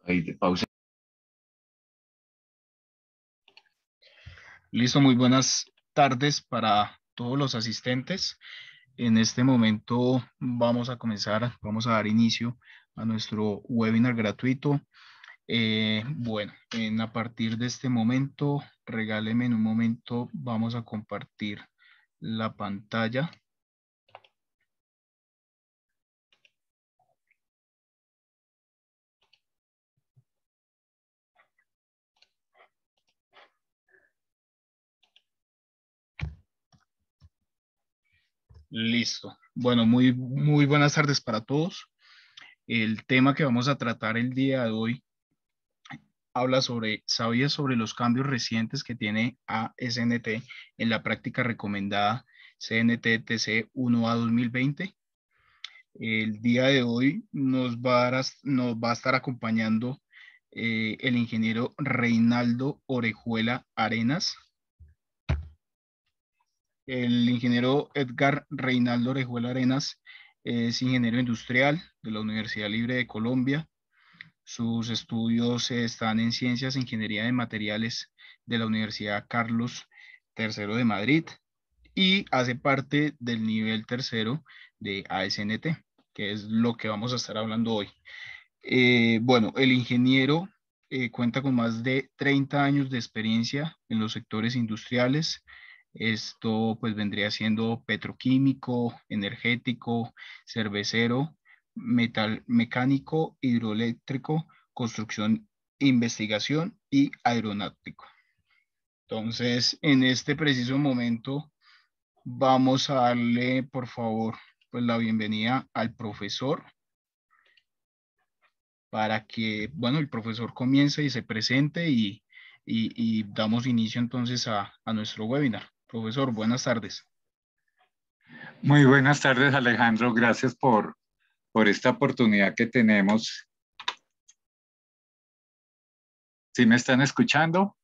Ahí de pausa. Listo, muy buenas tardes para todos los asistentes. En este momento vamos a dar inicio a nuestro webinar gratuito. A partir de este momento, regáleme en un momento, vamos a compartir la pantalla. Listo. Bueno, muy buenas tardes para todos. El tema que vamos a tratar el día de hoy ¿sabías sobre los cambios recientes que tiene ASNT en la práctica recomendada CNTTC 1A 2020? El día de hoy nos va a estar acompañando el ingeniero Reinaldo Orejuela Arenas. El ingeniero Edgar Reinaldo Orejuela Arenas es ingeniero industrial de la Universidad Libre de Colombia. Sus estudios están en Ciencias e Ingeniería de Materiales de la Universidad Carlos III de Madrid y hace parte del nivel tercero de ASNT, que es lo que vamos a estar hablando hoy. El ingeniero cuenta con más de 30 años de experiencia en los sectores industriales. Esto pues vendría siendo petroquímico, energético, cervecero, metal mecánico, hidroeléctrico, construcción, investigación y aeronáutico. Entonces, en este preciso momento, vamos a darle, por favor, pues la bienvenida al profesor para que, bueno, el profesor comience y se presente y damos inicio entonces a nuestro webinar. Profesor, buenas tardes. Muy buenas tardes, Alejandro. Gracias por esta oportunidad que tenemos. ¿Sí me están escuchando?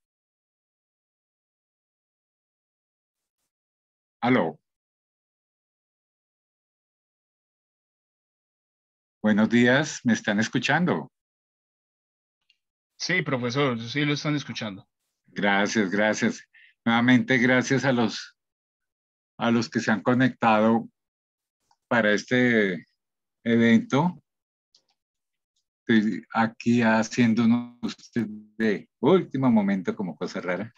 Aló. Buenos días, ¿me están escuchando? Sí, profesor, sí lo están escuchando. Gracias, gracias. Nuevamente, gracias a los que se han conectado para este evento. Estoy aquí haciendo unos de último momento como cosa rara.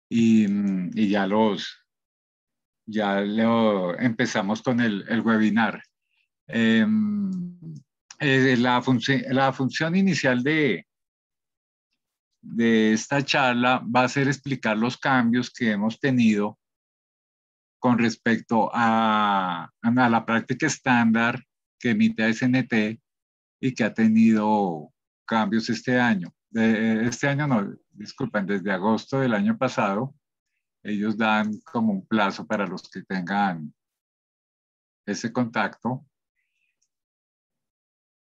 Y empezamos con el webinar. La función inicial de esta charla va a ser explicar los cambios que hemos tenido con respecto a la práctica estándar que emite ASNT y que ha tenido cambios este año. Este año no, disculpen, desde agosto del año pasado, ellos dan como un plazo para los que tengan ese contacto.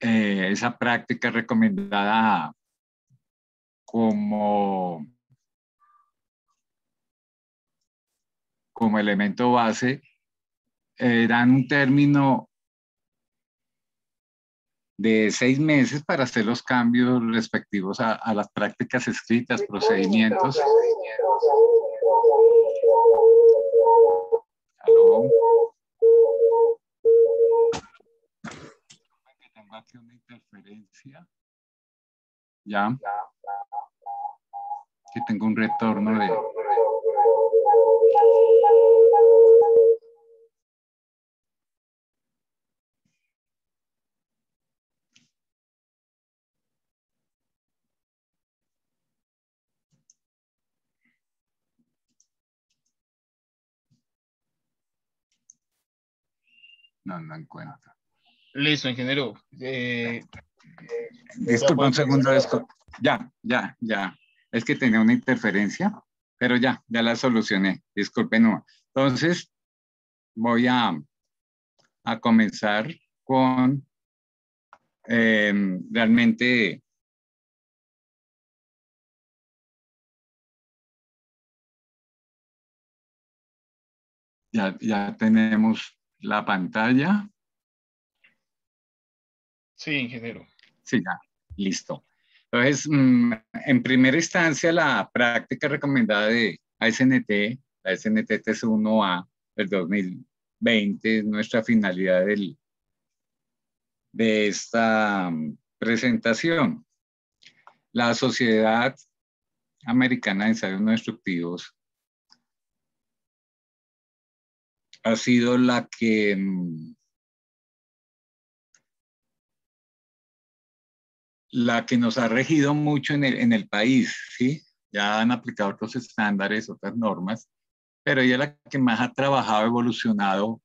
Esa práctica recomendada como elemento base, dan un término de 6 meses para hacer los cambios respectivos a las prácticas escritas, procedimientos. ¿Aló? Tengo aquí una interferencia. Ya. Aquí tengo un retorno de... No encuentro. Listo, ingeniero. Disculpa un segundo. Ya. Es que tenía una interferencia, pero ya la solucioné. Disculpe, no. Entonces, voy a comenzar con realmente ya tenemos la pantalla. Sí, ingeniero. Sí, ya, listo. Entonces, en primera instancia, la práctica recomendada de ASNT, la SNT TC1A del 2020, es nuestra finalidad de esta presentación. La Sociedad Americana de Ensayos No Destructivos ha sido la que nos ha regido mucho en el país, ¿sí? Ya han aplicado otros estándares, otras normas, pero ella es la que más ha trabajado, evolucionado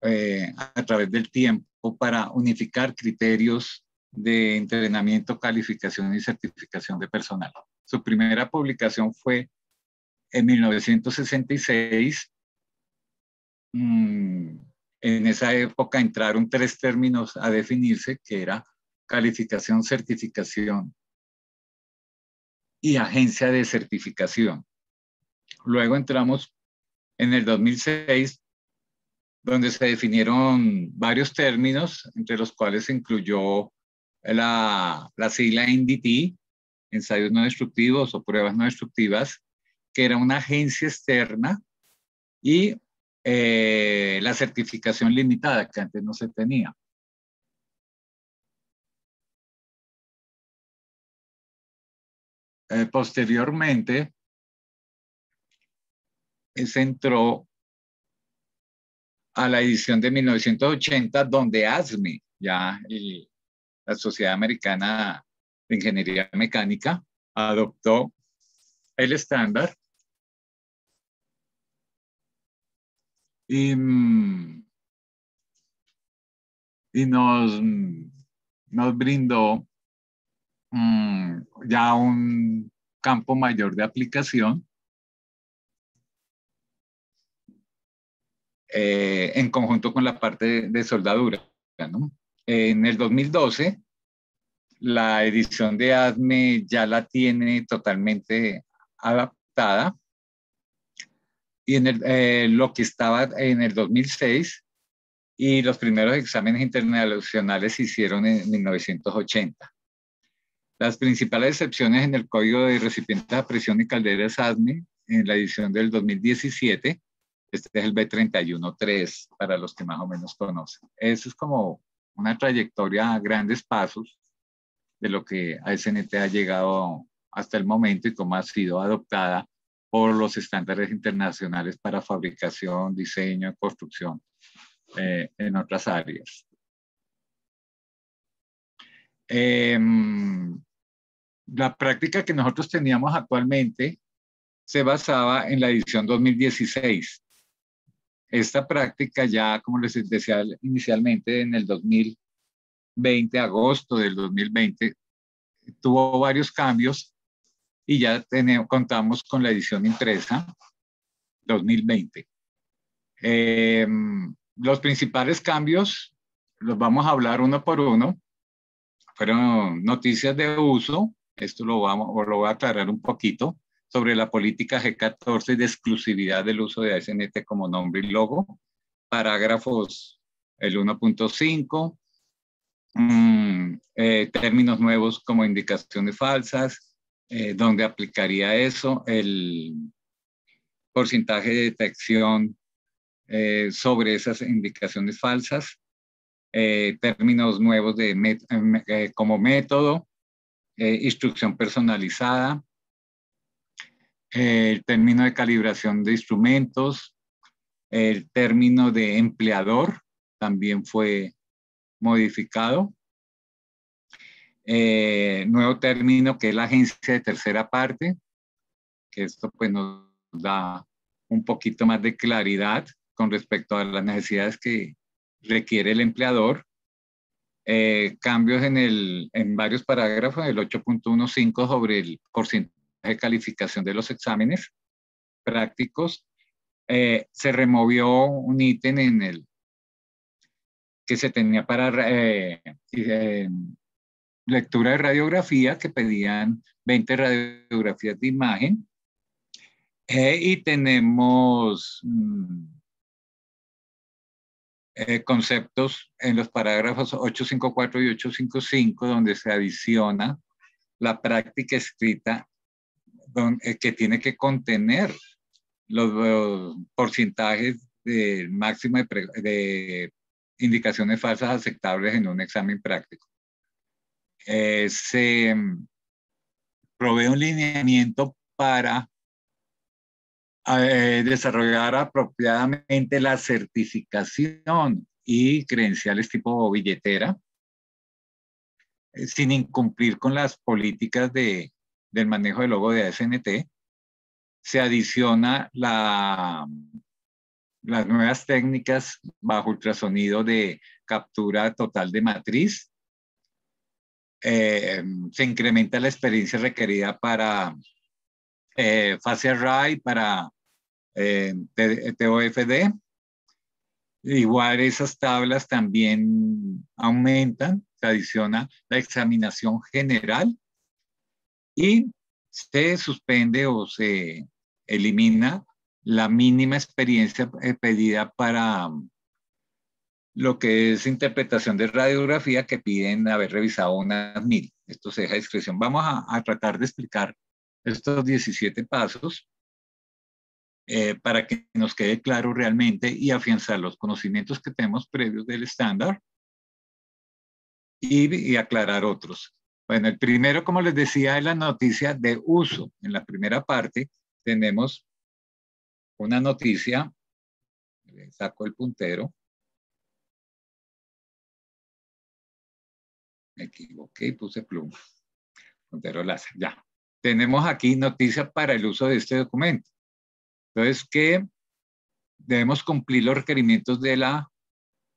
a través del tiempo para unificar criterios de entrenamiento, calificación y certificación de personal. Su primera publicación fue en 1966. En esa época entraron 3 términos a definirse, que era calificación, certificación y agencia de certificación. Luego entramos en el 2006, donde se definieron varios términos, entre los cuales se incluyó la sigla NDT, ensayos no destructivos o pruebas no destructivas, que era una agencia externa, y la certificación limitada, que antes no se tenía. Posteriormente, se entró a la edición de 1980, donde ASME, ya la Sociedad Americana de Ingeniería Mecánica, adoptó el estándar y, y nos brindó ya un campo mayor de aplicación en conjunto con la parte de soldadura, ¿no? En el 2012, la edición de ASME ya la tiene totalmente adaptada, y lo que estaba en el 2006, y los primeros exámenes internacionales se hicieron en 1980. Las principales excepciones en el Código de Recipientes a Presión y Calderas ASME, en la edición del 2017, este es el B313, para los que más o menos conocen. Eso es como una trayectoria a grandes pasos de lo que ASNT ha llegado hasta el momento y cómo ha sido adoptada por los estándares internacionales para fabricación, diseño, construcción en otras áreas. La práctica que nosotros teníamos actualmente se basaba en la edición 2016. Esta práctica ya, como les decía inicialmente, en el 2020, agosto del 2020, tuvo varios cambios y ya contamos con la edición impresa 2020. Los principales cambios los vamos a hablar uno por uno. Fueron noticias de uso, esto lo voy a aclarar un poquito, sobre la política G14 de exclusividad del uso de ASNT como nombre y logo, parágrafos el 1.5, términos nuevos como indicaciones falsas, donde aplicaría eso, el porcentaje de detección sobre esas indicaciones falsas, términos nuevos como método, instrucción personalizada, el término de calibración de instrumentos, el término de empleador también fue modificado. Nuevo término que es la agencia de tercera parte, que esto pues nos da un poquito más de claridad con respecto a las necesidades que requiere el empleador. Cambios en varios parágrafos, el 8.15 sobre el porcentaje de calificación de los exámenes prácticos. Se removió un ítem que se tenía para lectura de radiografía, que pedían 20 radiografías de imagen. Y tenemos conceptos en los parágrafos 854 y 855, donde se adiciona la práctica escrita que tiene que contener los porcentajes del máximo de indicaciones falsas aceptables en un examen práctico. Se provee un lineamiento para desarrollar apropiadamente la certificación y credenciales tipo billetera, sin incumplir con las políticas del manejo del logo de ASNT. Se adiciona las nuevas técnicas bajo ultrasonido de captura total de matriz. Se incrementa la experiencia requerida para fase array, para TOFD. Igual esas tablas también aumentan, se adiciona la examinación general y se suspende o se elimina la mínima experiencia pedida para lo que es interpretación de radiografía, que piden haber revisado unas 1000. Esto se deja a discreción. Vamos a tratar de explicar estos 17 pasos para que nos quede claro realmente y afianzar los conocimientos que tenemos previos del estándar y aclarar otros. Bueno, el primero, como les decía, es la noticia de uso. En la primera parte tenemos una noticia, le saco el puntero, me equivoqué y puse pluma, puntero láser, ya. Tenemos aquí noticia para el uso de este documento. Entonces, que debemos cumplir los requerimientos de la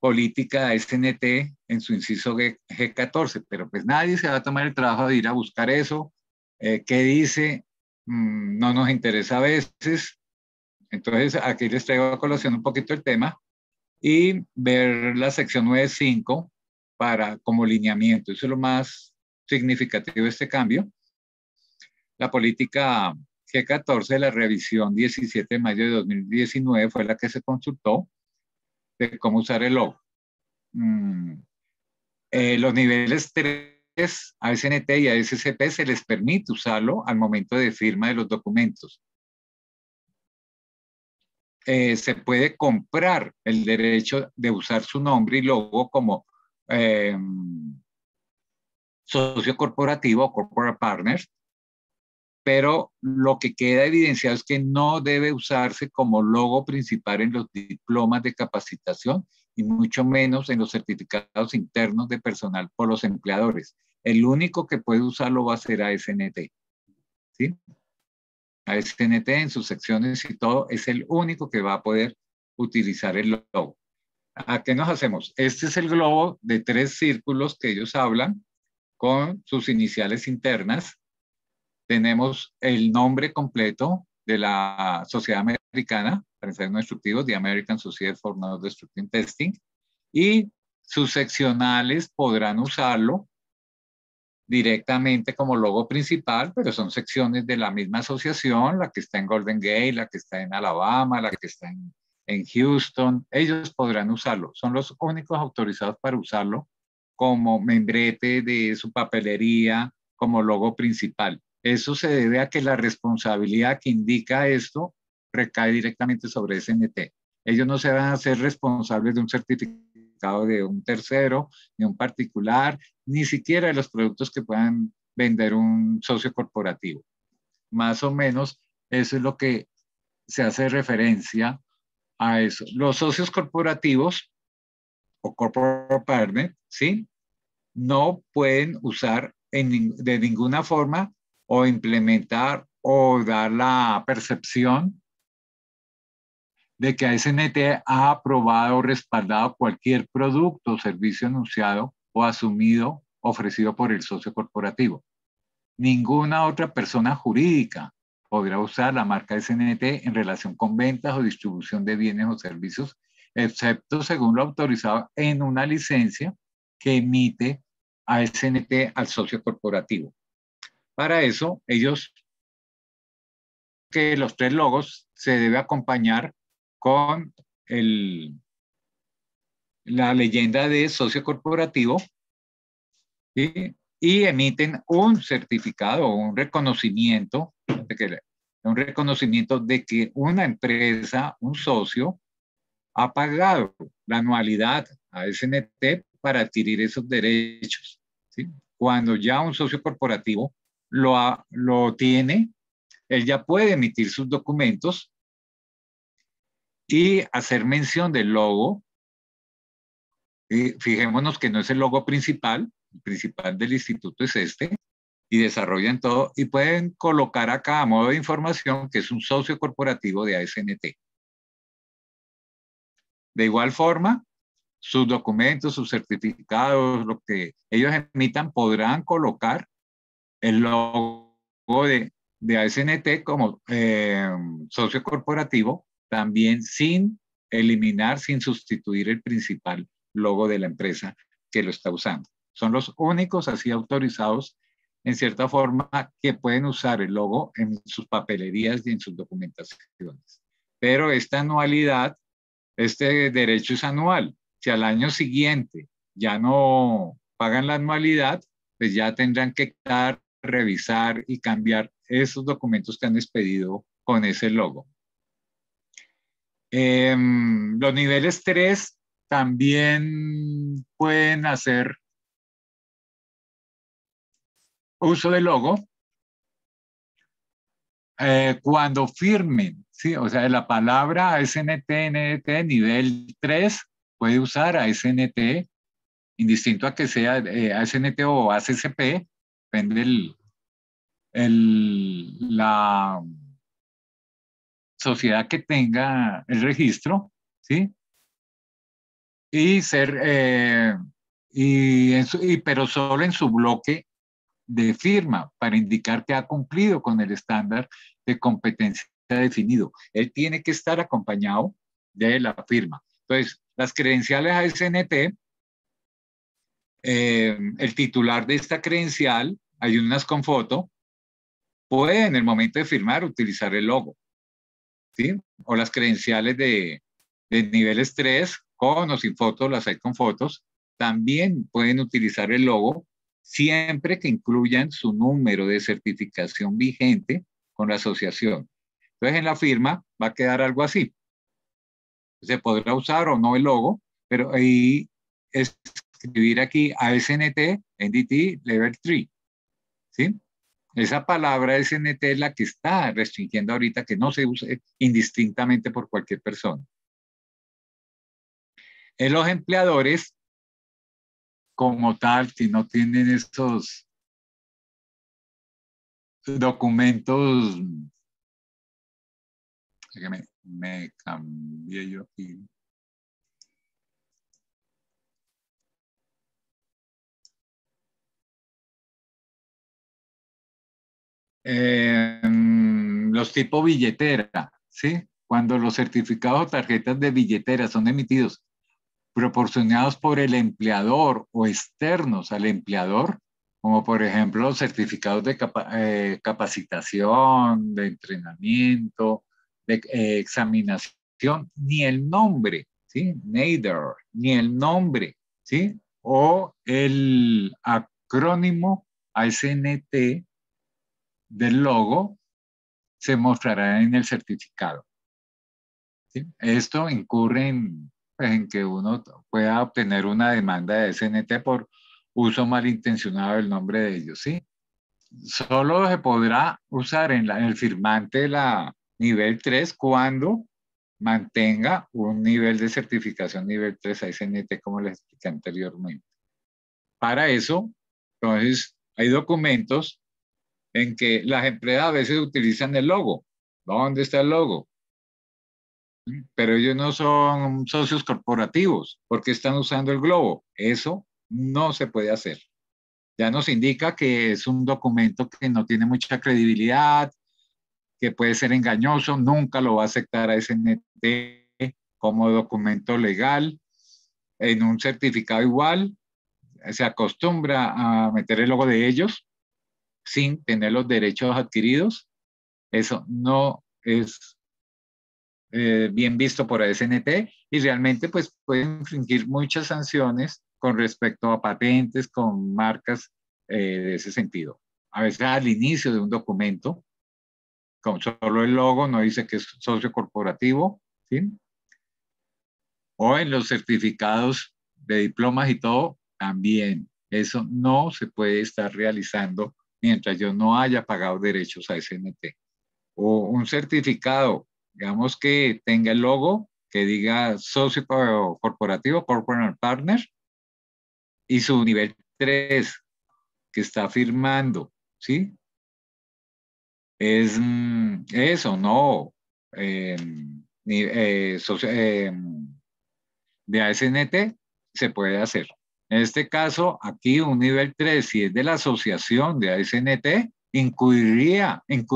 política ASNT en su inciso G14, pero pues nadie se va a tomar el trabajo de ir a buscar eso. ¿Qué dice? No nos interesa a veces. Entonces, aquí les traigo a colación un poquito el tema y ver la sección 9.5 como lineamiento. Eso es lo más significativo de este cambio. La política G14 de la revisión 17 de mayo de 2019 fue la que se consultó de cómo usar el logo. Los niveles 3, ASNT y ASCP, se les permite usarlo al momento de firma de los documentos. Se puede comprar el derecho de usar su nombre y logo como socio corporativo o corporate partner, pero lo que queda evidenciado es que no debe usarse como logo principal en los diplomas de capacitación y mucho menos en los certificados internos de personal por los empleadores. El único que puede usarlo va a ser ASNT. ¿Sí? ASNT en sus secciones y todo es el único que va a poder utilizar el logo. ¿A qué nos hacemos? Este es el globo de 3 círculos que ellos hablan con sus iniciales internas. Tenemos el nombre completo de la Sociedad Americana para Ensayos No Destructivos, The American Society for Non-Destructive Testing, y sus seccionales podrán usarlo directamente como logo principal, pero son secciones de la misma asociación, la que está en Golden Gate, la que está en Alabama, la que está en Houston. Ellos podrán usarlo, son los únicos autorizados para usarlo como membrete de su papelería, como logo principal. Eso se debe a que la responsabilidad que indica esto recae directamente sobre SNT. Ellos no se van a hacer responsables de un certificado de un tercero, ni un particular, ni siquiera de los productos que puedan vender un socio corporativo. Más o menos eso es lo que se hace referencia a eso. Los socios corporativos o corporate partner, ¿sí? No pueden usar de ninguna forma o implementar o dar la percepción de que ASNT ha aprobado o respaldado cualquier producto o servicio anunciado o asumido ofrecido por el socio corporativo. Ninguna otra persona jurídica podrá usar la marca ASNT en relación con ventas o distribución de bienes o servicios, excepto según lo autorizado en una licencia que emite ASNT al socio corporativo. Para eso, que los 3 logos se debe acompañar con la leyenda de socio corporativo, ¿sí? Y emiten un certificado, un reconocimiento de que una empresa, un socio, ha pagado la anualidad a SNT para adquirir esos derechos, ¿sí? Cuando ya un socio corporativo lo tiene, él ya puede emitir sus documentos y hacer mención del logo. Y fijémonos que no es el logo principal, el principal del instituto es este, y desarrollan todo y pueden colocar acá a modo de información que es un socio corporativo de ASNT. De igual forma, sus documentos, sus certificados, lo que ellos emitan, podrán colocar el logo de ASNT como socio corporativo, también sin eliminar, sin sustituir el principal logo de la empresa que lo está usando. Son los únicos así autorizados, en cierta forma, que pueden usar el logo en sus papelerías y en sus documentaciones. Pero esta anualidad, este derecho es anual. Si al año siguiente ya no pagan la anualidad, pues ya tendrán que dar, revisar y cambiar esos documentos que han expedido con ese logo. Los niveles 3 también pueden hacer uso del logo cuando firmen, ¿sí? O sea, la palabra ASNT, NDT, nivel 3 puede usar ASNT, indistinto a que sea ASNT o ACCP, depende la sociedad que tenga el registro, ¿sí? Y ser, pero solo en su bloque de firma para indicar que ha cumplido con el estándar de competencia definido. Él tiene que estar acompañado de la firma. Entonces, las credenciales ASNT, el titular de esta credencial, hay unas con foto, puede en el momento de firmar utilizar el logo, ¿sí? O las credenciales de niveles 3, con o sin fotos, las hay con fotos, también pueden utilizar el logo siempre que incluyan su número de certificación vigente con la asociación. Entonces, en la firma va a quedar algo así. Se podrá usar o no el logo, pero ahí escribir aquí ASNT, NDT, Level 3, ¿sí? Esa palabra SNT es la que está restringiendo ahorita que no se use indistintamente por cualquier persona. En los empleadores, como tal, que no tienen estos documentos, que me cambié yo aquí. Los tipos billetera, ¿sí? Cuando los certificados o tarjetas de billetera son emitidos proporcionados por el empleador o externos al empleador, como por ejemplo certificados de capacitación, de entrenamiento, de examinación, ni el nombre, ¿sí? Neither, ni el nombre, ¿sí? O el acrónimo ASNT del logo se mostrará en el certificado, ¿sí? Esto incurre pues, en que uno pueda obtener una demanda de SNT por uso malintencionado del nombre de ellos, ¿sí? Solo se podrá usar en el firmante de la nivel 3 cuando mantenga un nivel de certificación nivel 3 a SNT, como les expliqué anteriormente. Para eso, entonces, hay documentos en que las empresas a veces utilizan el logo. ¿Dónde está el logo? Pero ellos no son socios corporativos porque están usando el globo. Eso no se puede hacer. Ya nos indica que es un documento que no tiene mucha credibilidad, que puede ser engañoso, nunca lo va a aceptar a SNT como documento legal. En un certificado igual, se acostumbra a meter el logo de ellos sin tener los derechos adquiridos. Eso no es bien visto por ASNT y realmente pues puede infringir muchas sanciones con respecto a patentes, con marcas de ese sentido. A veces al inicio de un documento, con solo el logo, no dice que es socio corporativo, ¿sí? O en los certificados de diplomas y todo, también. Eso no se puede estar realizando mientras yo no haya pagado derechos a SNT. O un certificado, digamos que tenga el logo, que diga socio corporativo, corporate partner, y su nivel 3 que está firmando, ¿sí? Es eso, no. Eh, de ASNT se puede hacer. En este caso, aquí un nivel 3, si es de la asociación de ASNT, incurriría en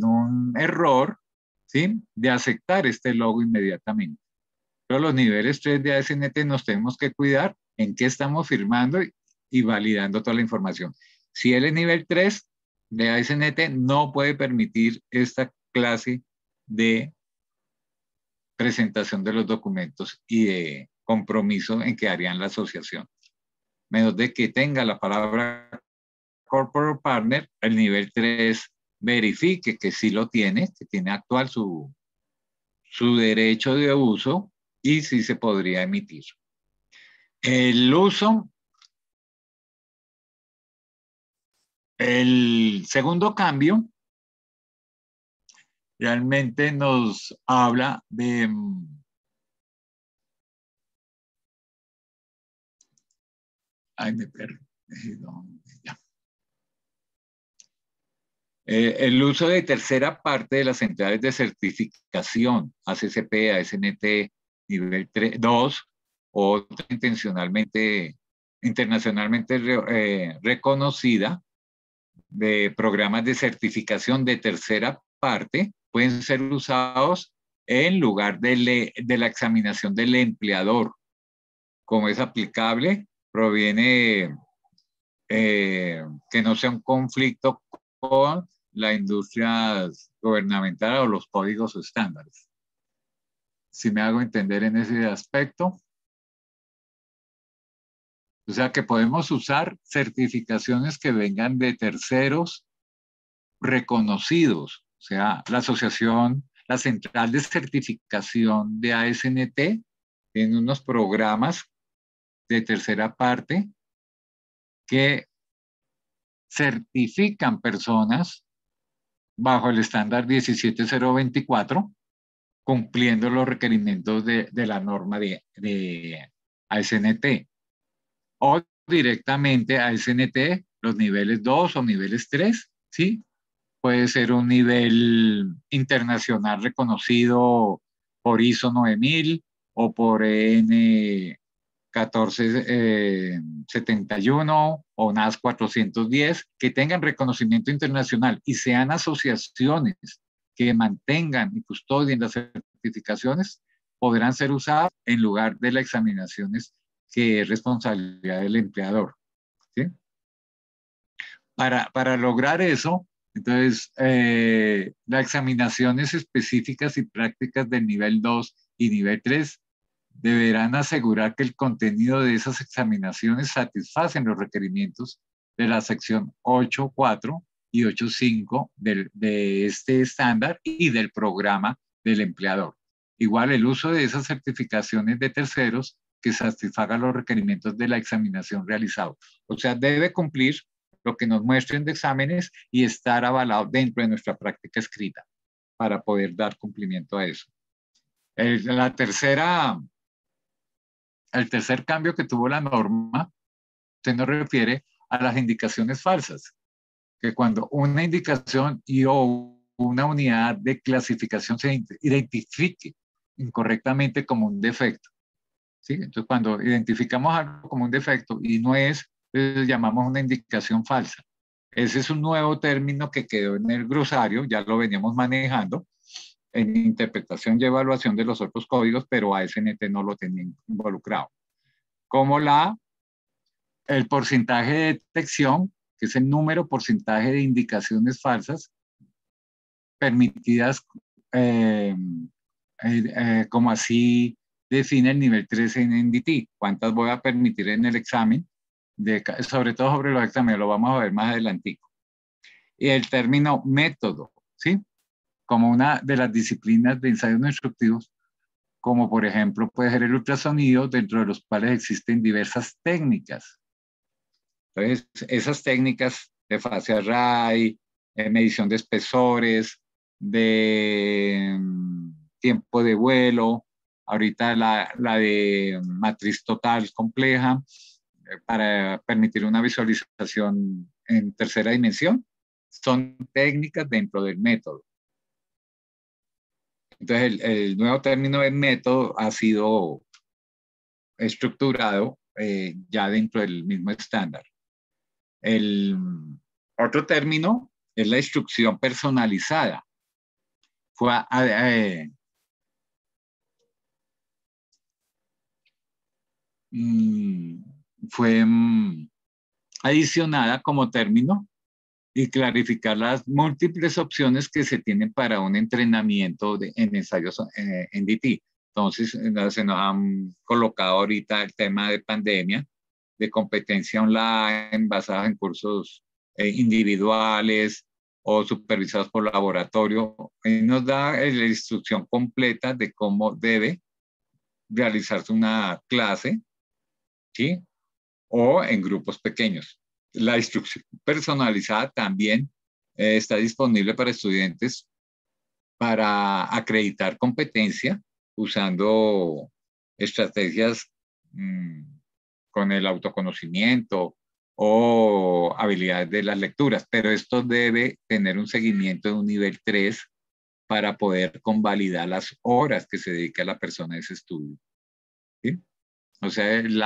un error, ¿sí? De aceptar este logo inmediatamente. Pero los niveles 3 de ASNT nos tenemos que cuidar en qué estamos firmando y validando toda la información. Si él es nivel 3 de ASNT, no puede permitir esta clase de presentación de los documentos y de compromiso en que harían la asociación. Menos de que tenga la palabra corporate partner, el nivel 3 verifique que sí lo tiene, que tiene actual su derecho de uso y sí se podría emitir. El uso, el segundo cambio, realmente nos habla de... Ay, me perdí. Ya. El uso de tercera parte de las centrales de certificación, ACCP, ASNT, nivel 3, 2, o internacionalmente reconocida, de programas de certificación de tercera parte, pueden ser usados en lugar de la examinación del empleador. Como es aplicable, proviene que no sea un conflicto con la industria gubernamental o los códigos o estándares. Si me hago entender en ese aspecto. O sea que podemos usar certificaciones que vengan de terceros reconocidos. O sea, la asociación, la central de certificación de ASNT tiene unos programas de tercera parte que certifican personas bajo el estándar 17024, cumpliendo los requerimientos de la norma de ASNT. O directamente a ASNT, los niveles 2 o niveles 3, ¿sí? Puede ser un nivel internacional reconocido por ISO 9000 o por EN 1471 o NAS 410, que tengan reconocimiento internacional y sean asociaciones que mantengan y custodien las certificaciones, podrán ser usadas en lugar de las examinaciones que es responsabilidad del empleador. ¿Sí? Para lograr eso, entonces, las examinaciones específicas y prácticas del nivel 2 y nivel 3 deberán asegurar que el contenido de esas examinaciones satisfacen los requerimientos de la sección 8.4 y 8.5 de este estándar y del programa del empleador. Igual el uso de esas certificaciones de terceros que satisfagan los requerimientos de la examinación realizada. O sea, debe cumplir lo que nos muestren de exámenes y estar avalado dentro de nuestra práctica escrita para poder dar cumplimiento a eso. El tercer cambio que tuvo la norma se nos refiere a las indicaciones falsas, que cuando una indicación y o una unidad de clasificación se identifique incorrectamente como un defecto. ¿Sí? Entonces, cuando identificamos algo como un defecto y no es, pues llamamos una indicación falsa. Ese es un nuevo término que quedó en el glosario, ya lo veníamos manejando en interpretación y evaluación de los otros códigos, pero ASNT no lo tenía involucrado. Como el porcentaje de detección, que es el número porcentaje de indicaciones falsas permitidas como así define el nivel 3 en NDT. ¿Cuántas voy a permitir en el examen? Sobre todo sobre los exámenes, lo vamos a ver más adelante. Y el término método, ¿sí? Como una de las disciplinas de ensayos no instructivos, como por ejemplo puede ser el ultrasonido, dentro de los cuales existen diversas técnicas. Entonces, esas técnicas de fase array, medición de espesores, de tiempo de vuelo, ahorita la de matriz total compleja, para permitir una visualización en tercera dimensión, son técnicas dentro del método. Entonces, el nuevo término de método ha sido estructurado ya dentro del mismo estándar. El otro término es la instrucción personalizada. Fue, fue adicionada como término y clarificar las múltiples opciones que se tienen para un entrenamiento en ensayos en DT. Entonces, se nos han colocado ahorita el tema de pandemia, de competencia online basada en cursos individuales o supervisados por laboratorio. Y nos da la instrucción completa de cómo debe realizarse una clase, ¿sí? O en grupos pequeños. La instrucción personalizada también está disponible para estudiantes para acreditar competencia usando estrategias con el autoconocimiento o habilidades de las lecturas, pero esto debe tener un seguimiento de un nivel 3 para poder convalidar las horas que se dedica la persona a ese estudio. ¿Sí? O sea, el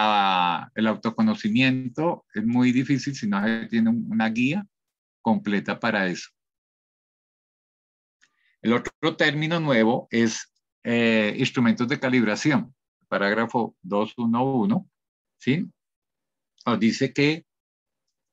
autoconocimiento es muy difícil si no se tiene una guía completa para eso. El otro término nuevo es instrumentos de calibración. Parágrafo 211, ¿sí? Nos dice que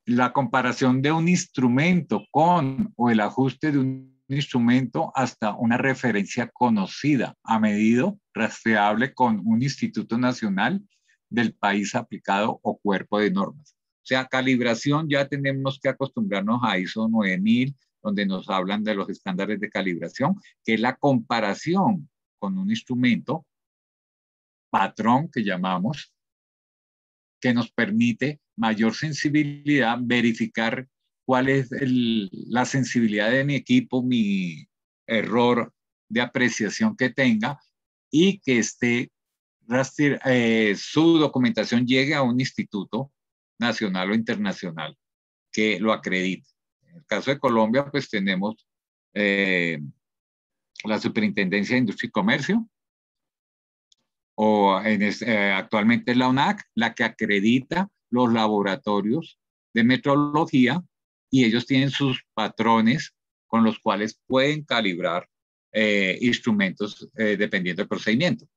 la comparación de un instrumento con o el ajuste de un instrumento hasta una referencia conocida, a medido, rastreable con un instituto nacional del país aplicado o cuerpo de normas. O sea, calibración ya tenemos que acostumbrarnos a ISO 9000, donde nos hablan de los estándares de calibración, que es la comparación con un instrumento, patrón que llamamos, que nos permite mayor sensibilidad, verificar cuál es la sensibilidad de mi equipo, mi error de apreciación que tenga y que su documentación llegue a un instituto nacional o internacional que lo acredite. En el caso de Colombia, pues tenemos la Superintendencia de Industria y Comercio, o actualmente es la UNAC, la que acredita los laboratorios de metrología, y ellos tienen sus patrones con los cuales pueden calibrar instrumentos dependiendo del procedimiento.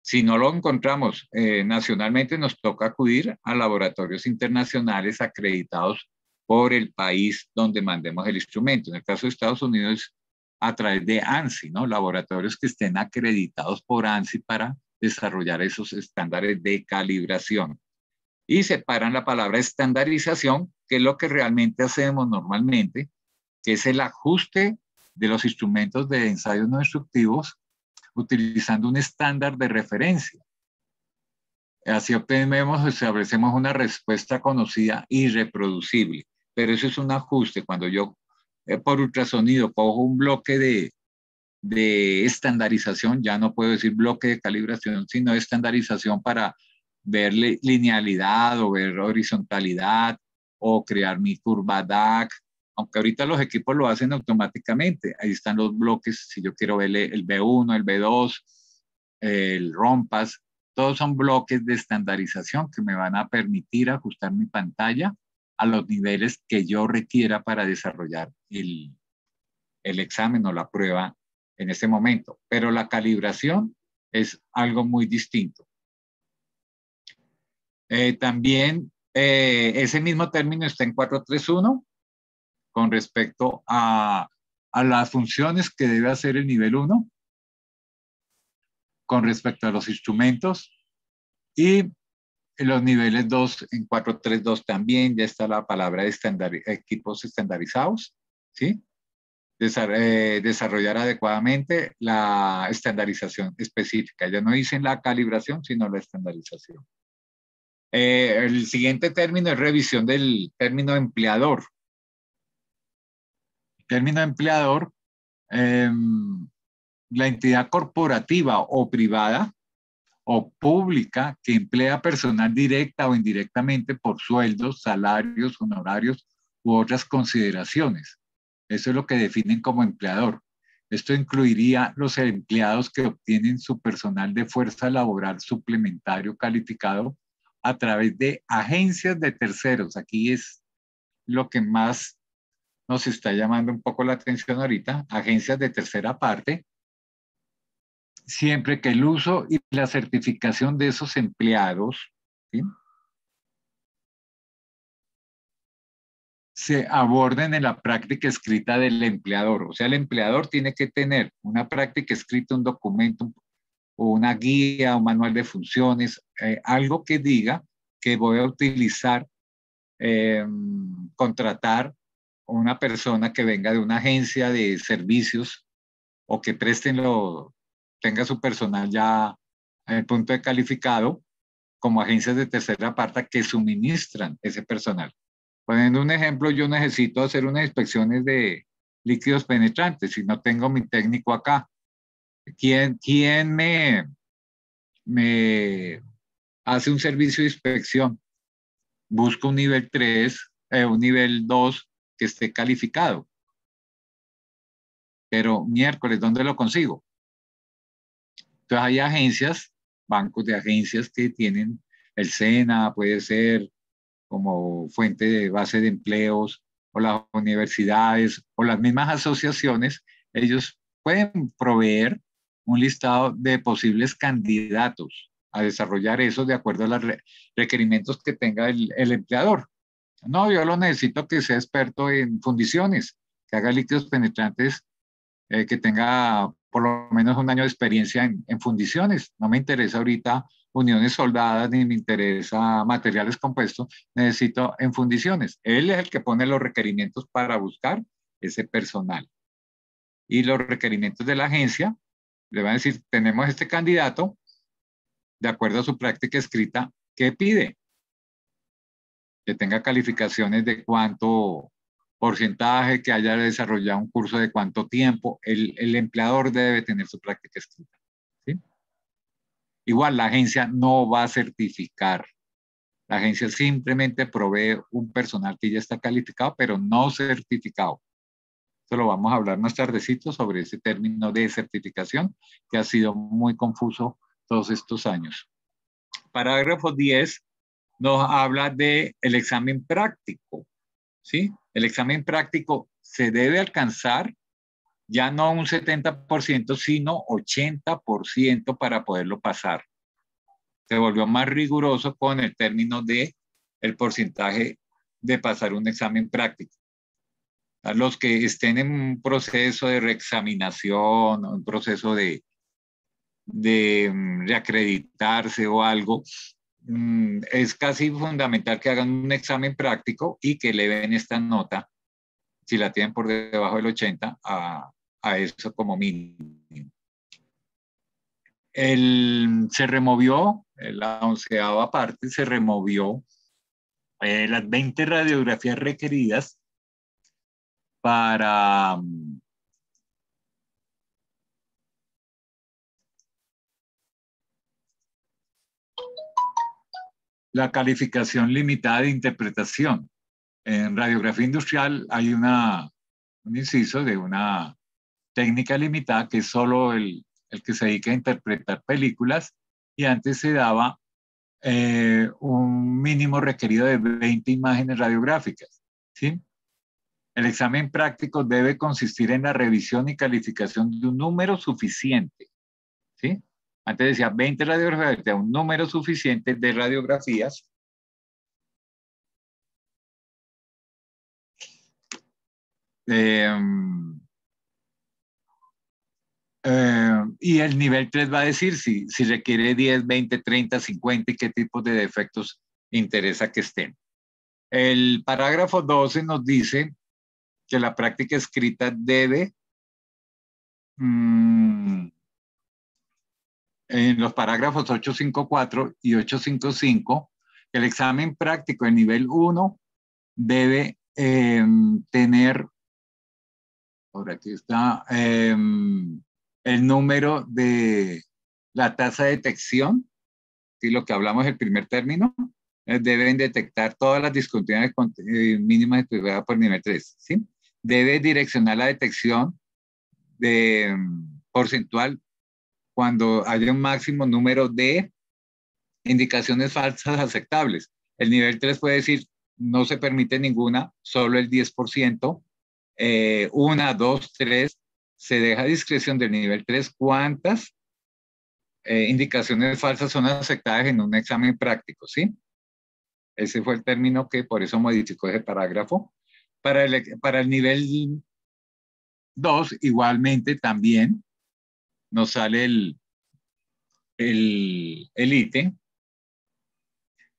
Si no lo encontramos nacionalmente, nos toca acudir a laboratorios internacionales acreditados por el país donde mandemos el instrumento. En el caso de Estados Unidos, a través de ANSI, ¿no? Laboratorios que estén acreditados por ANSI para desarrollar esos estándares de calibración. Y separan la palabra estandarización, que es lo que realmente hacemos normalmente, que es el ajuste de los instrumentos de ensayos no instructivos utilizando un estándar de referencia. Así establecemos una respuesta conocida y reproducible. Pero eso es un ajuste. Cuando yo por ultrasonido cojo un bloque de estandarización, ya no puedo decir bloque de calibración, sino estandarización para ver linealidad o ver horizontalidad o crear mi curva DAC, aunque ahorita los equipos lo hacen automáticamente. Ahí están los bloques, si yo quiero ver el B1, el B2, el ROMPAS, todos son bloques de estandarización que me van a permitir ajustar mi pantalla a los niveles que yo requiera para desarrollar el examen o la prueba en ese momento. Pero la calibración es algo muy distinto. También ese mismo término está en 431 con respecto a las funciones que debe hacer el nivel 1. con respecto a los instrumentos. Y en los niveles 2 en 432 también ya está la palabra de equipos estandarizados, ¿sí? Desarrollar adecuadamente la estandarización específica. Ya no dicen la calibración, sino la estandarización. El siguiente término es revisión del término empleador. Término empleador, la entidad corporativa o privada o pública que emplea personal directa o indirectamente por sueldos, salarios, honorarios u otras consideraciones. Eso es lo que definen como empleador. Esto incluiría los empleados que obtienen su personal de fuerza laboral suplementario calificado a través de agencias de terceros. Aquí es lo que más nos está llamando un poco la atención ahorita, agencias de tercera parte, siempre que el uso y la certificación de esos empleados, ¿sí?, se aborden en la práctica escrita del empleador. O sea, el empleador tiene que tener una práctica escrita, un documento o una guía, un manual de funciones, algo que diga que voy a utilizar, contratar una persona que venga de una agencia de servicios o que tenga su personal ya en el punto de calificado como agencias de tercera parte que suministran ese personal. Poniendo un ejemplo, yo necesito hacer unas inspecciones de líquidos penetrantes. Si no tengo mi técnico acá, ¿quién me hace un servicio de inspección? Busco un nivel 3, un nivel 2 que esté calificado. Pero miércoles, ¿dónde lo consigo? Entonces hay agencias, bancos de agencias que tienen el SENA, puede ser como fuente de base de empleos, o las universidades, o las mismas asociaciones. Ellos pueden proveer un listado de posibles candidatos a desarrollar eso de acuerdo a los requerimientos que tenga el empleador. No, yo lo necesito que sea experto en fundiciones, que haga líquidos penetrantes, que tenga por lo menos un año de experiencia en fundiciones. No me interesa ahorita uniones soldadas, ni me interesa materiales compuestos, necesito en fundiciones. Él es el que pone los requerimientos para buscar ese personal. Y los requerimientos de la agencia le van a decir, tenemos este candidato, de acuerdo a su práctica escrita, ¿qué pide? Que tenga calificaciones de cuánto porcentaje, que haya desarrollado un curso de cuánto tiempo. El empleador debe tener su práctica escrita, ¿sí? Igual la agencia no va a certificar. La agencia simplemente provee un personal que ya está calificado, pero no certificado. Esto lo vamos a hablar más tardecito sobre ese término de certificación que ha sido muy confuso todos estos años. Parágrafo 10 nos habla del examen práctico, ¿sí? El examen práctico se debe alcanzar ya no un 70%, sino 80% para poderlo pasar. Se volvió más riguroso con el término de el porcentaje de pasar un examen práctico. A los que estén en un proceso de reexaminación, un proceso de reacreditarse o algo, es casi fundamental que hagan un examen práctico y que le den esta nota, si la tienen por debajo del 80, a eso como mínimo. Se removió, la 11ª parte, se removió las 20 radiografías requeridas para la calificación limitada de interpretación. En radiografía industrial hay un inciso de una técnica limitada que es solo el que se dedica a interpretar películas, y antes se daba un mínimo requerido de 20 imágenes radiográficas, ¿sí? El examen práctico debe consistir en la revisión y calificación de un número suficiente, ¿sí? Antes decía 20 radiografías, un número suficiente de radiografías Y el nivel 3 va a decir si requiere 10, 20, 30, 50 y qué tipos de defectos interesa que estén. El parágrafo 12 nos dice que la práctica escrita debe, en los parágrafos 854 y 855, el examen práctico de nivel 1 debe tener, por aquí está, el número de la tasa de detección, y lo que hablamos el primer término, deben detectar todas las discontinuidades mínimas especificadas por nivel 3, ¿sí? Debe direccionar la detección de porcentual cuando haya un máximo número de indicaciones falsas aceptables. El nivel 3 puede decir, no se permite ninguna, solo el 10%, 1, 2, 3, se deja a discreción del nivel 3 cuántas indicaciones falsas son aceptadas en un examen práctico, ¿sí? Ese fue el término que por eso modificó ese parágrafo. Para el nivel 2, igualmente también nos sale el ítem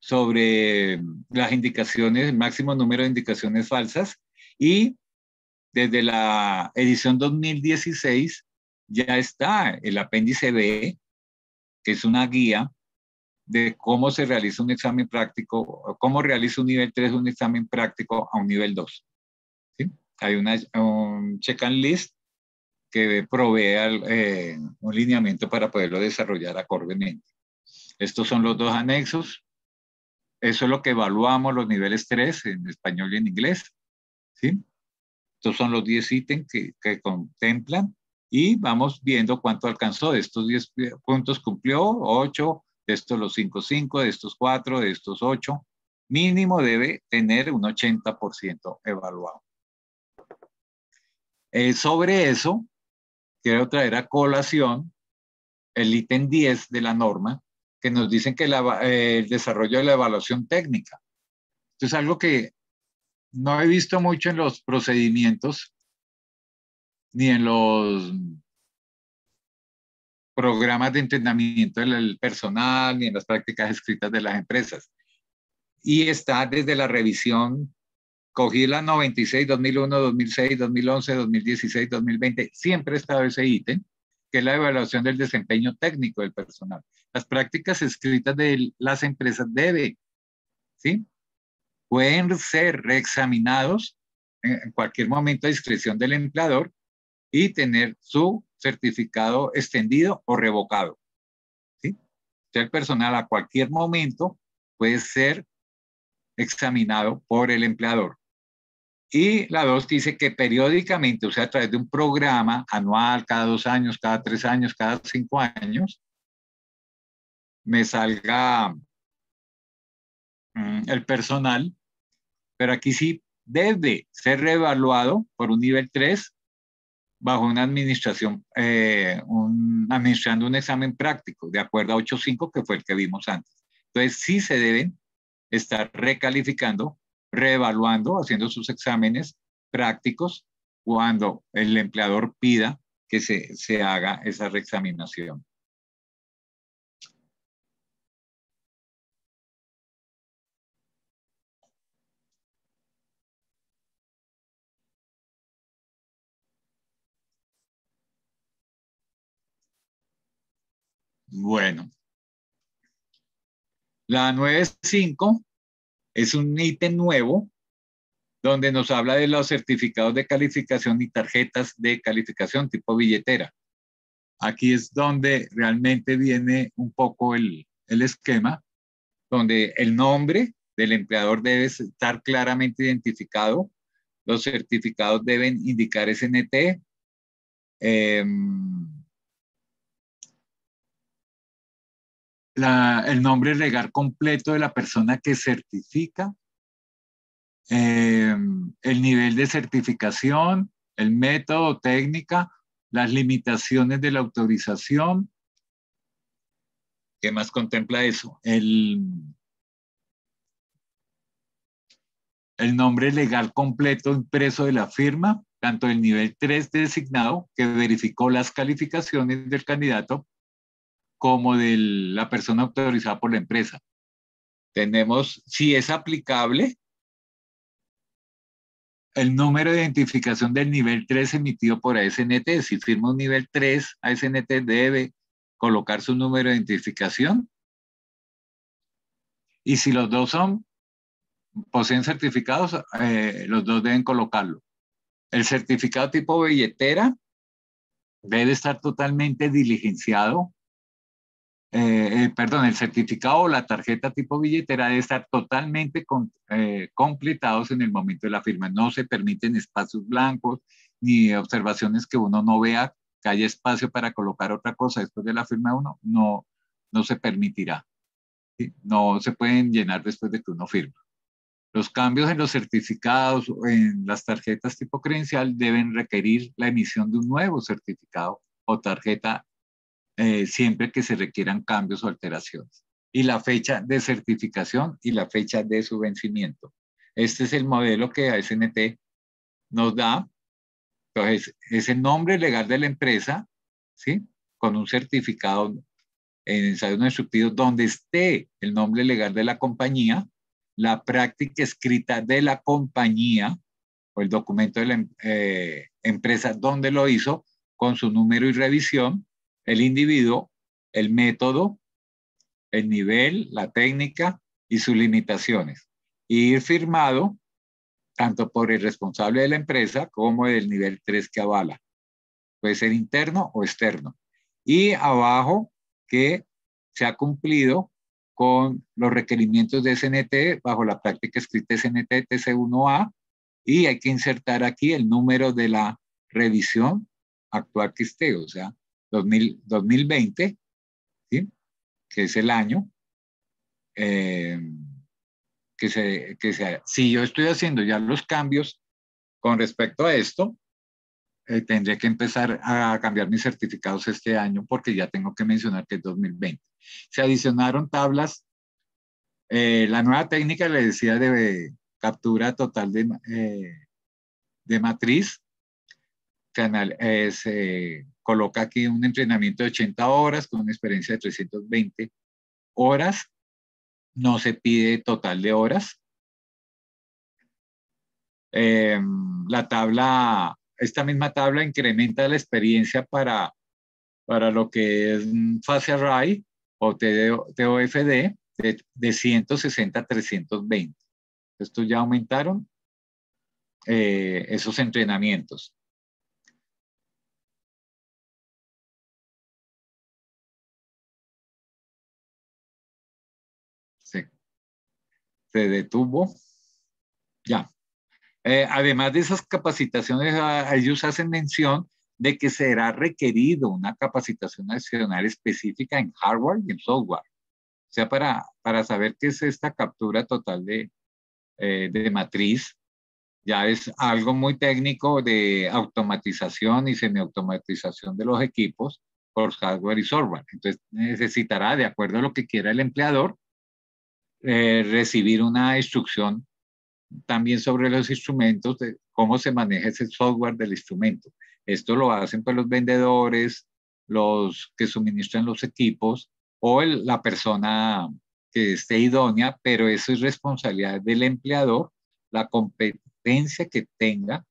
sobre las indicaciones, el máximo número de indicaciones falsas, y desde la edición 2016 ya está el apéndice B, que es una guía de cómo se realiza un examen práctico, cómo realiza un nivel 3 un examen práctico a un nivel 2. ¿Sí? Hay un check and list que provee un lineamiento para poderlo desarrollar acordemente. Estos son los dos anexos. Eso es lo que evaluamos los niveles 3 en español y en inglés. ¿Sí? Estos son los 10 ítems que contemplan y vamos viendo cuánto alcanzó. De estos 10 puntos cumplió 8, de estos los 5, de estos 4, de estos 8. Mínimo debe tener un 80% evaluado. Sobre eso, quiero traer a colación el ítem 10 de la norma, que nos dicen que el desarrollo de la evaluación técnica. Esto es algo que no he visto mucho en los procedimientos ni en los programas de entrenamiento del personal ni en las prácticas escritas de las empresas. Y está desde la revisión, cogí la 96, 2001, 2006, 2011, 2016, 2020, siempre ha estado ese ítem, que es la evaluación del desempeño técnico del personal. Las prácticas escritas de las empresas ¿sí? Pueden ser reexaminados en cualquier momento a discreción del empleador y tener su certificado extendido o revocado. ¿Sí? El personal a cualquier momento puede ser examinado por el empleador. Y la 2 dice que periódicamente, o sea, a través de un programa anual, cada 2 años, cada 3 años, cada 5 años, me salga el personal, pero aquí sí debe ser reevaluado por un nivel 3 bajo una administración, administrando un examen práctico, de acuerdo a 8.5, que fue el que vimos antes. Entonces, sí se deben estar recalificando, reevaluando, haciendo sus exámenes prácticos cuando el empleador pida que se haga esa reexaminación. Bueno, la 9.5 es un ítem nuevo donde nos habla de los certificados de calificación y tarjetas de calificación tipo billetera. Aquí es donde realmente viene un poco el esquema, donde el nombre del empleador debe estar claramente identificado, los certificados deben indicar SNT, el nombre legal completo de la persona que certifica, el nivel de certificación, el método, técnica, las limitaciones de la autorización. ¿Qué más contempla eso? El nombre legal completo impreso de la firma, tanto el nivel 3 designado, que verificó las calificaciones del candidato, como de la persona autorizada por la empresa. Tenemos, si es aplicable, el número de identificación del nivel 3 emitido por ASNT. Si firma un nivel 3, ASNT debe colocar su número de identificación. Y si los dos poseen certificados, los dos deben colocarlo. El certificado tipo billetera debe estar totalmente diligenciado. Perdón, el certificado o la tarjeta tipo billetera debe estar totalmente completados en el momento de la firma. No se permiten espacios blancos ni observaciones que uno no vea que haya espacio para colocar otra cosa después de la firma de uno. No se permitirá. ¿Sí? No se pueden llenar después de que uno firma. Los cambios en los certificados o en las tarjetas tipo credencial deben requerir la emisión de un nuevo certificado o tarjeta siempre que se requieran cambios o alteraciones. Y la fecha de certificación y la fecha de su vencimiento. Este es el modelo que ASNT nos da. Entonces, es el nombre legal de la empresa, ¿sí? Con un certificado en ensayo no instructivo donde esté el nombre legal de la compañía, la práctica escrita de la compañía o el documento de la empresa donde lo hizo con su número y revisión, el individuo, el método, el nivel, la técnica y sus limitaciones. Y ir firmado tanto por el responsable de la empresa como del nivel 3 que avala. Puede ser interno o externo. Y abajo que se ha cumplido con los requerimientos de SNT bajo la práctica escrita SNT TC1A y hay que insertar aquí el número de la revisión actual que esté, o sea, 2020, ¿sí? Que es el año si yo estoy haciendo ya los cambios con respecto a esto, tendré que empezar a cambiar mis certificados este año porque ya tengo que mencionar que es 2020. Se adicionaron tablas, la nueva técnica, le decía, de captura total de matriz, se coloca aquí un entrenamiento de 80 horas con una experiencia de 320 horas, no se pide total de horas. Esta misma tabla incrementa la experiencia para lo que es fase array o TOFD de 160 a 320. Estos ya aumentaron esos entrenamientos. Se detuvo. Ya. Además de esas capacitaciones, ellos hacen mención de que será requerido una capacitación adicional específica en hardware y en software. O sea, para saber qué es esta captura total de matriz, ya es algo muy técnico de automatización y semiautomatización de los equipos por hardware y software. Entonces, necesitará, de acuerdo a lo que quiera el empleador, recibir una instrucción también sobre los instrumentos, de cómo se maneja ese software del instrumento. Esto lo hacen pues los vendedores, los que suministran los equipos o la persona que esté idónea, pero eso es responsabilidad del empleador, la competencia que tenga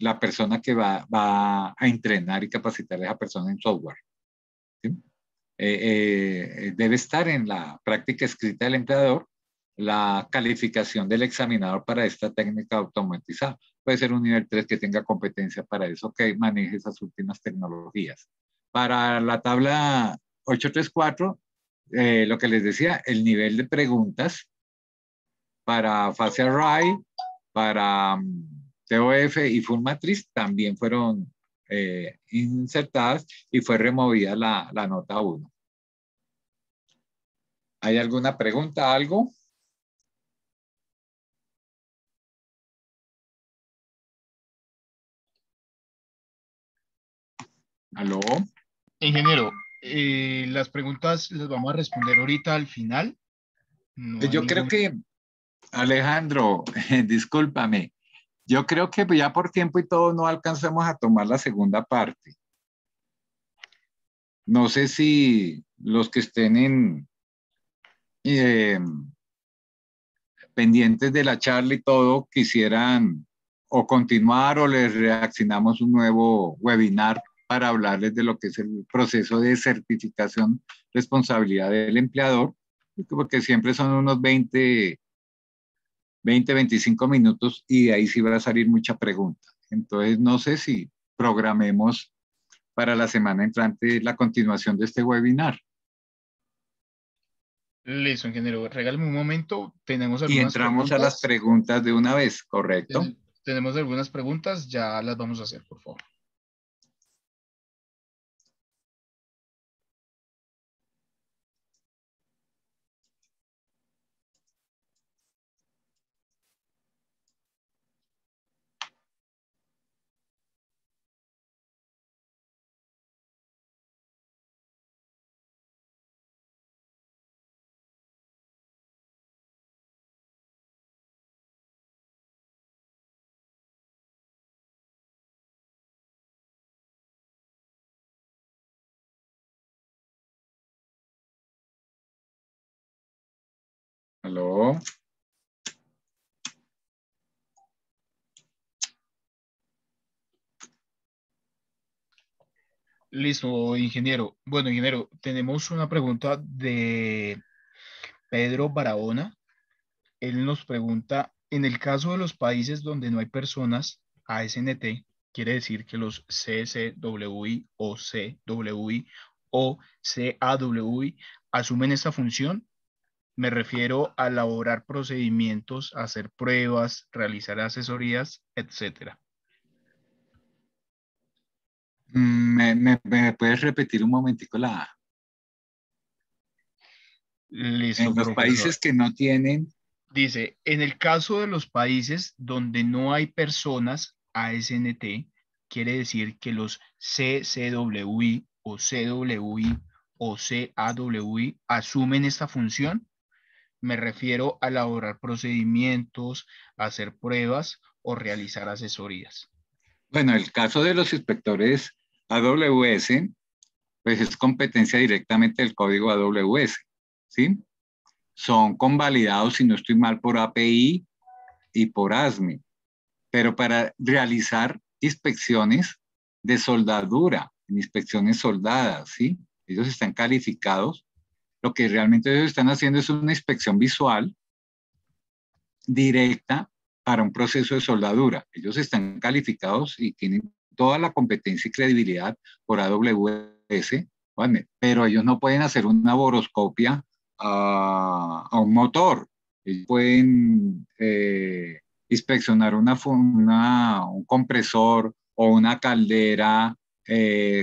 la persona que va a entrenar y capacitar a esa persona en software. ¿Sí? Debe estar en la práctica escrita del empleador la calificación del examinador para esta técnica automatizada. Puede ser un nivel 3 que tenga competencia para eso, que maneje esas últimas tecnologías. Para la tabla 834, lo que les decía, el nivel de preguntas para fase array, para TOF y full matriz también fueron insertadas y fue removida la nota 1. ¿Hay alguna pregunta, algo? ¿Aló? Ingeniero, las preguntas las vamos a responder ahorita al final. No hay Yo creo ningún... que, Alejandro, discúlpame, Yo creo que ya por tiempo y todo no alcanzamos a tomar la segunda parte. No sé si los que estén eh, pendientes de la charla y todo quisieran o continuar o les reaccionamos un nuevo webinar para hablarles de lo que es el proceso de certificación responsabilidad del empleador, porque siempre son unos 25 minutos y de ahí sí va a salir mucha pregunta. Entonces, no sé si programemos para la semana entrante la continuación de este webinar. Listo, ingeniero. Regálame un momento. Tenemos Y algunas entramos a las preguntas. preguntas de una vez, ¿correcto? Tenemos algunas preguntas. Ya las vamos a hacer, por favor. ¿Aló? Listo, ingeniero. Bueno, ingeniero, tenemos una pregunta de Pedro Barahona. Él nos pregunta, en el caso de los países donde no hay personas ASNT, quiere decir que los CSWI o CWI o CAWI asumen esta función. Me refiero a elaborar procedimientos, hacer pruebas, realizar asesorías, etcétera. ¿Me puedes repetir un momentico la A? En Listo, los profesor. países que no tienen, Dice, en el caso de los países donde no hay personas ASNT, quiere decir que los CCWI o CWI o CAWI asumen esta función. Me refiero a elaborar procedimientos, hacer pruebas o realizar asesorías. bueno, el caso de los inspectores AWS, pues es competencia directamente del código AWS, ¿sí? Son convalidados, si no estoy mal, por API y por ASME, pero para realizar inspecciones de soldadura, inspecciones soldadas, ¿sí? Ellos están calificados. Lo que realmente ellos están haciendo es una inspección visual directa para un proceso de soldadura. Ellos están calificados y tienen toda la competencia y credibilidad por AWS, ¿vale? Pero ellos no pueden hacer una boroscopia a un motor. Ellos pueden inspeccionar un compresor o una caldera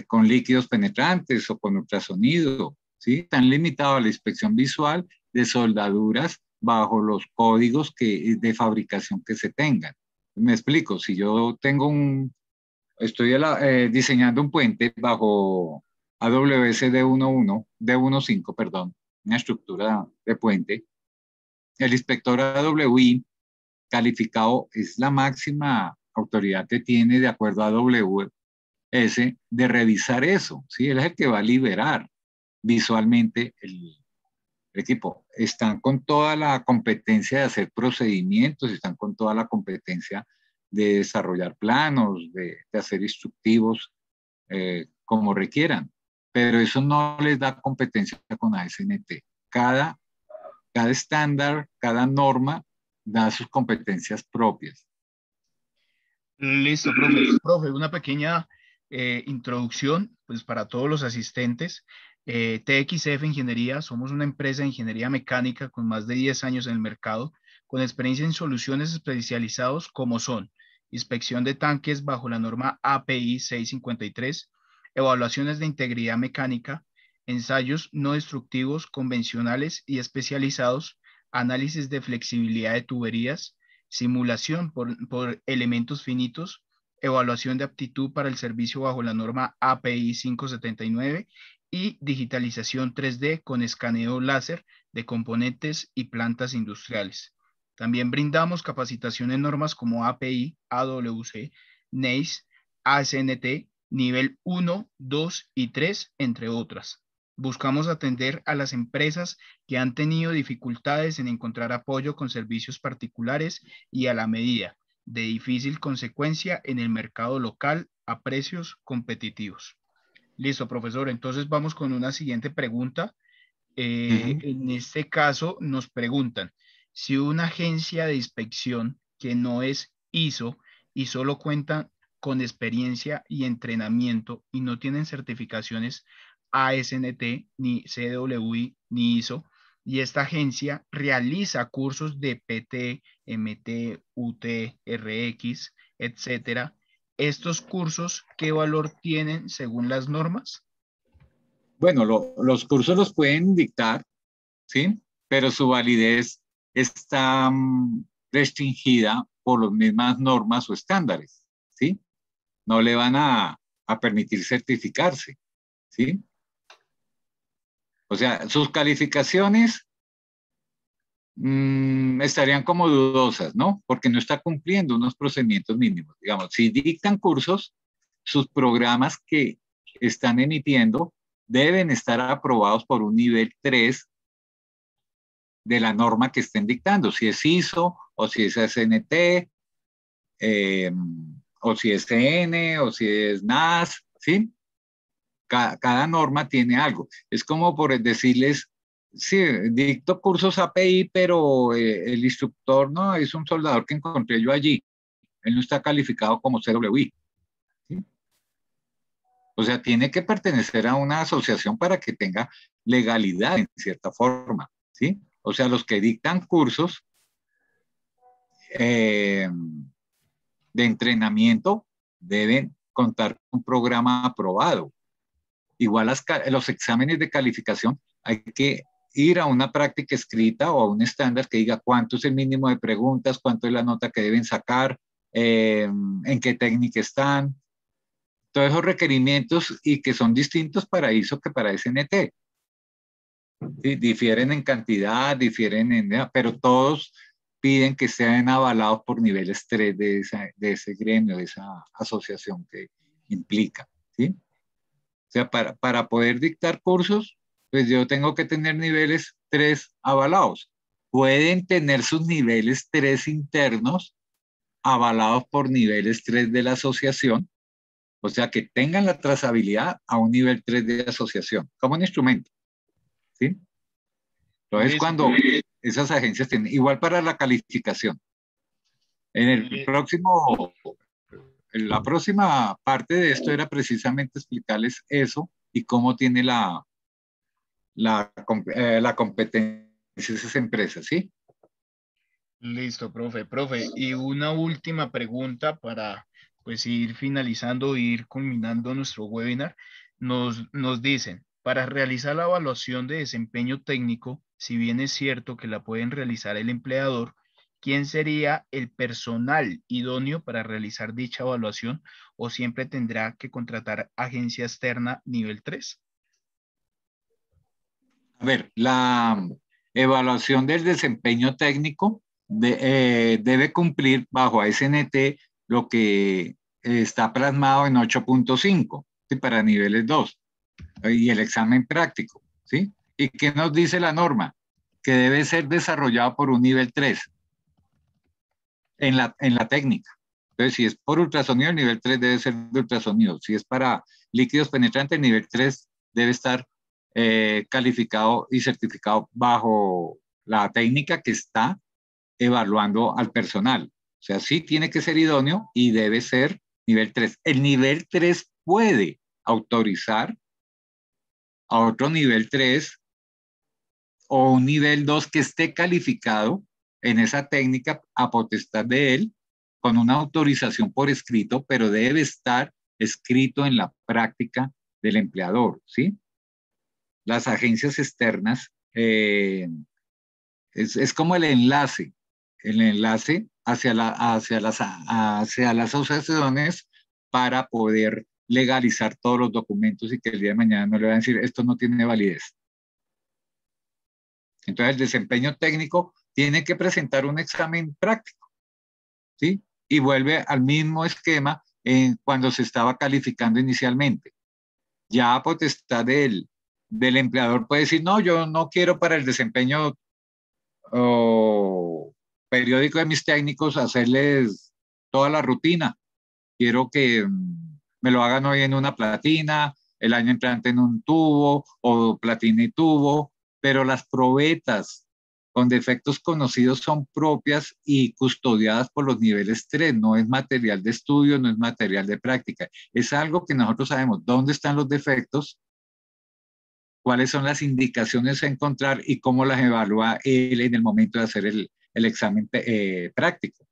con líquidos penetrantes o con ultrasonido, ¿sí? Están limitados a la inspección visual de soldaduras bajo los códigos de fabricación que se tengan. Me explico, si yo estoy diseñando un puente bajo AWS D11, D15, perdón, una estructura de puente, el inspector AWI calificado es la máxima autoridad que tiene de acuerdo a AWS de revisar eso, ¿sí? Él es el que va a liberar visualmente el equipo. Están con toda la competencia de hacer procedimientos, están con toda la competencia de desarrollar planos, de hacer instructivos como requieran, pero eso no les da competencia con ASNT. Cada, cada estándar, cada norma da sus competencias propias. Listo, profe. Profe, una pequeña introducción, pues para todos los asistentes. TXF Ingeniería, somos una empresa de ingeniería mecánica con más de 10 años en el mercado, con experiencia en soluciones especializados como son inspección de tanques bajo la norma API 653, evaluaciones de integridad mecánica, ensayos no destructivos convencionales y especializados, análisis de flexibilidad de tuberías, simulación por elementos finitos, evaluación de aptitud para el servicio bajo la norma API 579 y digitalización 3D con escaneo láser de componentes y plantas industriales. También brindamos capacitación en normas como API, AWC, NACE, ASNT, nivel 1, 2 y 3, entre otras. Buscamos atender a las empresas que han tenido dificultades en encontrar apoyo con servicios particulares y a la medida, de difícil consecuencia en el mercado local a precios competitivos. Listo, profesor. Entonces vamos con una siguiente pregunta. Ujú. En este caso nos preguntan si una agencia de inspección que no es ISO y solo cuenta con experiencia y entrenamiento y no tienen certificaciones ASNT, ni CWI, ni ISO, y esta agencia realiza cursos de PT, MT, UT, RX, etcétera. ¿Estos cursos qué valor tienen según las normas? Bueno, los cursos los pueden dictar, ¿sí? Pero su validez está restringida por las mismas normas o estándares, ¿sí? No le van a permitir certificarse, ¿sí? O sea, sus calificaciones estarían como dudosas, ¿no? Porque no está cumpliendo unos procedimientos mínimos. Digamos, si dictan cursos, sus programas que están emitiendo deben estar aprobados por un nivel 3 de la norma que estén dictando, si es ISO o si es SNT, eh, o si es CN o si es NAS, ¿sí? Cada norma tiene algo. Es como por decirles, sí, dicto cursos API, pero el instructor no es un soldador que encontré yo allí. Él no está calificado como CWI. ¿Sí? O sea, tiene que pertenecer a una asociación para que tenga legalidad en cierta forma. ¿Sí? O sea, los que dictan cursos eh, de entrenamiento deben contar con un programa aprobado. Igual los exámenes de calificación, hay que ir a una práctica escrita o a un estándar que diga cuánto es el mínimo de preguntas, cuánto es la nota que deben sacar, en qué técnica están, todos esos requerimientos y que son distintos para ISO que para SNT. ¿Sí? Difieren en cantidad, difieren en, pero todos piden que sean avalados por niveles 3 de ese gremio, de esa asociación que implica. ¿Sí? O sea, para poder dictar cursos, pues yo tengo que tener niveles 3 avalados. Pueden tener sus niveles 3 internos avalados por niveles 3 de la asociación, o sea, que tengan la trazabilidad a un nivel 3 de asociación, como un instrumento, ¿sí? Entonces, Listo, cuando esas agencias tienen, igual para la calificación, en el li- próximo, en la próxima parte de esto era precisamente explicarles eso y cómo tiene la competencia de esas empresas, ¿sí? listo, profe. Profe, y una última pregunta para pues ir finalizando, ir culminando nuestro webinar. Nos dicen, para realizar la evaluación de desempeño técnico, si bien es cierto que la pueden realizar el empleador, ¿quién sería el personal idóneo para realizar dicha evaluación o siempre tendrá que contratar agencia externa nivel 3? A ver, la evaluación del desempeño técnico debe cumplir bajo ASNT lo que está plasmado en 8.5, ¿sí? Para niveles 2 y el examen práctico, ¿sí? ¿Y qué nos dice la norma? Que debe ser desarrollado por un nivel 3 en la técnica. Entonces, si es por ultrasonido, el nivel 3 debe ser de ultrasonido. Si es para líquidos penetrantes, el nivel 3 debe estar calificado y certificado bajo la técnica que está evaluando al personal. O sea, sí tiene que ser idóneo y debe ser nivel 3. El nivel 3 puede autorizar a otro nivel 3 o un nivel 2 que esté calificado en esa técnica a potestad de él con una autorización por escrito, pero debe estar escrito en la práctica del empleador, ¿sí? Las agencias externas es como el enlace hacia las asociaciones para poder legalizar todos los documentos y que el día de mañana no le van a decir esto no tiene validez. Entonces, el desempeño técnico tiene que presentar un examen práctico, ¿sí? Y vuelve al mismo esquema cuando se estaba calificando inicialmente. Ya a potestad del empleador puede decir, no, yo no quiero para el desempeño periódico de mis técnicos hacerles toda la rutina. Quiero que me lo hagan hoy en una platina, el año entrante en un tubo o platina y tubo, pero las probetas con defectos conocidos son propias y custodiadas por los niveles 3. No es material de estudio, no es material de práctica. Es algo que nosotros sabemos dónde están los defectos, cuáles son las indicaciones a encontrar y cómo las evalúa él en el momento de hacer el examen práctico.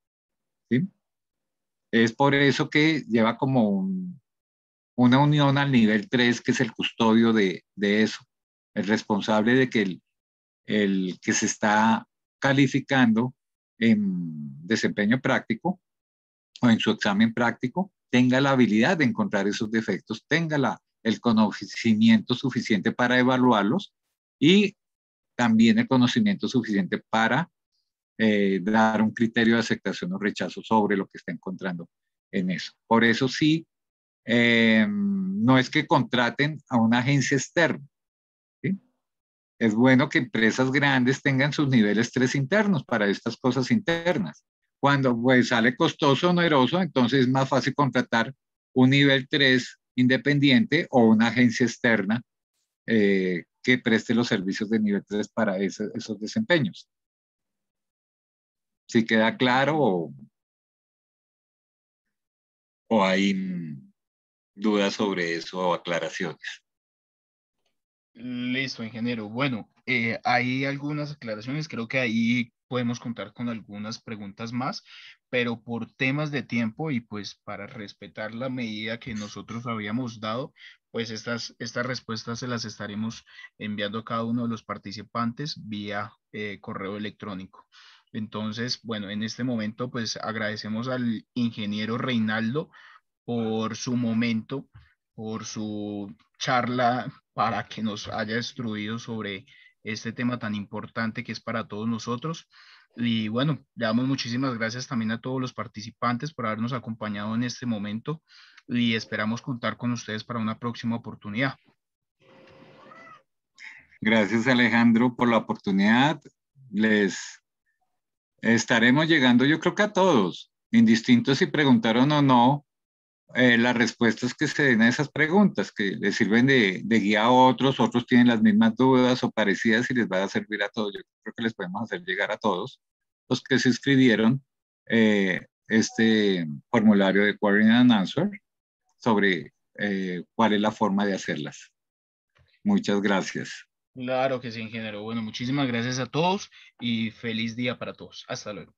¿Sí? Es por eso que lleva como una unión al nivel 3, que es el custodio de eso, el responsable de que el que se está calificando en desempeño práctico o en su examen práctico tenga la habilidad de encontrar esos defectos, tenga el conocimiento suficiente para evaluarlos y también el conocimiento suficiente para dar un criterio de aceptación o rechazo sobre lo que está encontrando en eso. Por eso sí, no es que contraten a una agencia externa, ¿sí? Es bueno que empresas grandes tengan sus niveles 3 internos para estas cosas internas. Cuando pues sale costoso o oneroso, entonces es más fácil contratar un nivel 3 independiente o una agencia externa que preste los servicios de nivel 3 para esos desempeños. Si queda claro o hay dudas sobre eso o aclaraciones. Listo, ingeniero. Bueno, hay algunas aclaraciones, creo que ahí podemos contar con algunas preguntas más, pero por temas de tiempo y pues para respetar la medida que nosotros habíamos dado, pues estas respuestas se las estaremos enviando a cada uno de los participantes vía correo electrónico. Entonces, bueno, en este momento pues agradecemos al ingeniero Reinaldo por su momento, por su charla, para que nos haya instruido sobre este tema tan importante que es para todos nosotros. Y bueno, le damos muchísimas gracias también a todos los participantes por habernos acompañado en este momento y esperamos contar con ustedes para una próxima oportunidad. Gracias, Alejandro, por la oportunidad. Les estaremos llegando, yo creo que a todos, indistinto si preguntaron o no, las respuestas que se den a esas preguntas, que les sirven de guía a otros, otros tienen las mismas dudas o parecidas y les va a servir a todos. Yo creo que les podemos hacer llegar a todos los que se inscribieron este formulario de Query and Answer sobre cuál es la forma de hacerlas. Muchas gracias. Claro que sí, ingeniero. Bueno, muchísimas gracias a todos y feliz día para todos. Hasta luego.